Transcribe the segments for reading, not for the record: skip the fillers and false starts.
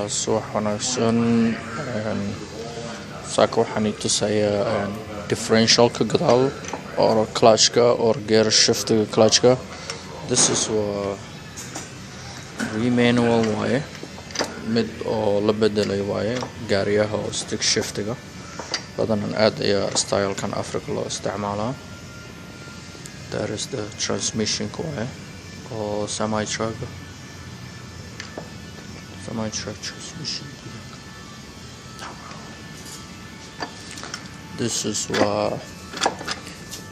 subax wanaagsan. saaka waxaan i tusayaa differentialka gadaal or clutchka or gear shiftiga clutchka. This is manual waaye, mid oo la bedelay waaye gaariyaha oo stick shiftiga badanan aad ayaa stylekan Africa loo isticmaalaa. That is the transmission waaye oo semi truck transmission. This is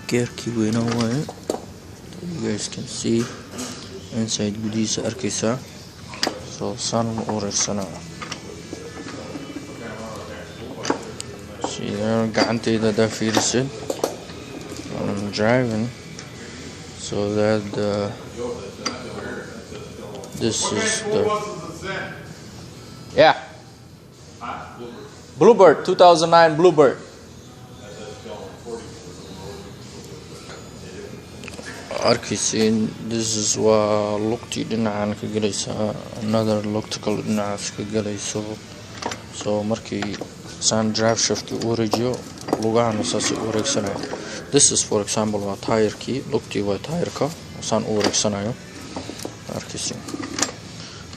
gearkii weyna waaye. You guys can see inside gudihiisa arkaysaa. So saan u wareersanaa. See there, gacantayda hadaa fiirisid. I'm driving so that this is the Bluebird 2009 Bluebird. Arkaysiin, this is lugtii dhinacan ka galaysaa, another lugta kale dhinacaas ka galayso. So markii saan drive shift u wareejiyo lugahana saas u wareegsanayo. This is for example waa tire-kii, lugtii waa tire-ka saan u wareegsanayo. Arkaysiin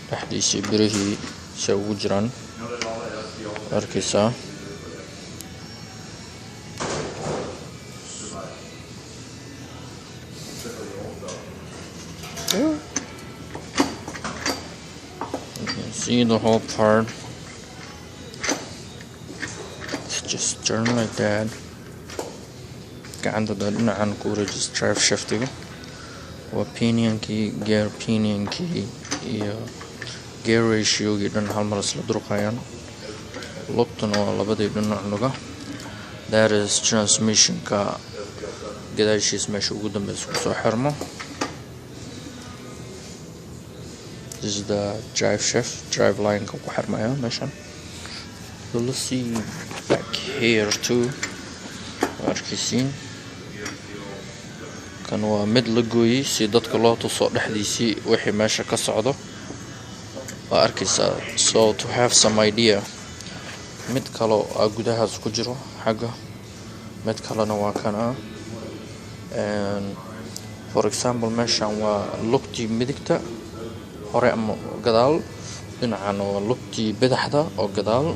dhexdiisii birihii si ugu jiraan arkaysaa. You can see the whole part. It's just turn like that. Gacanta dhinacan ku wareejis drive shiftiga waa pinionkii, gear pinionkii iyo gear ratio-gii dhan hal mar isla durqayaan. Lugtuna waa labadii dhinac luga. That is transmission-ka gadaashiis meesha ugu dambeysa kusoo xirmo. This is the drive shift, drive line ka ku xirmaya meeshan. So let's see back here too. Arkaysiin, kan waa mid la gooyay si dadka loo tuso dhexdiisii wixii meesha ka socdo. Waa arkaysaa. So to have some idea, mid kale oo gudahaas ku jiro xagga, mid kalena waa kana. And for example meeshan waa lugtii midigta hore ama gadaal, dhinacan waa lugtii badaxda oo gadaal.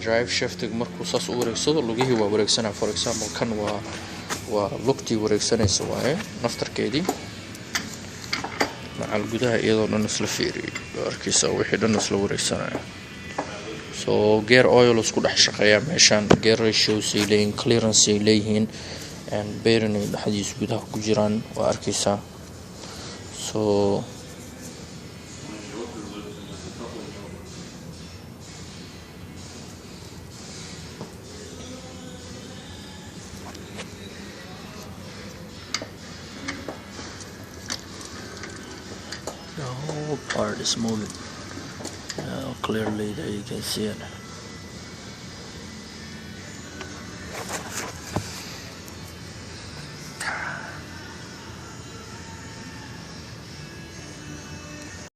Drive shifting markuu saas u wareegsado lugihii waa wareegsanaa. For example kan waa lugtii wareegsanaysa waaye naftarkeedii. macal gudaha iyadoo dhan isla fiiriyay arkaysaa wixii dhan isla wareegsanaya. So gear oil isku dhex shaqeeya meeshan, gear ratio ay leeyihiin, clearance ay leeyihiin, and bearing ay dhexdiisa gudaha ku jiraan waa arkaysaa. So the whole part is moving. Now clearly there you can see it.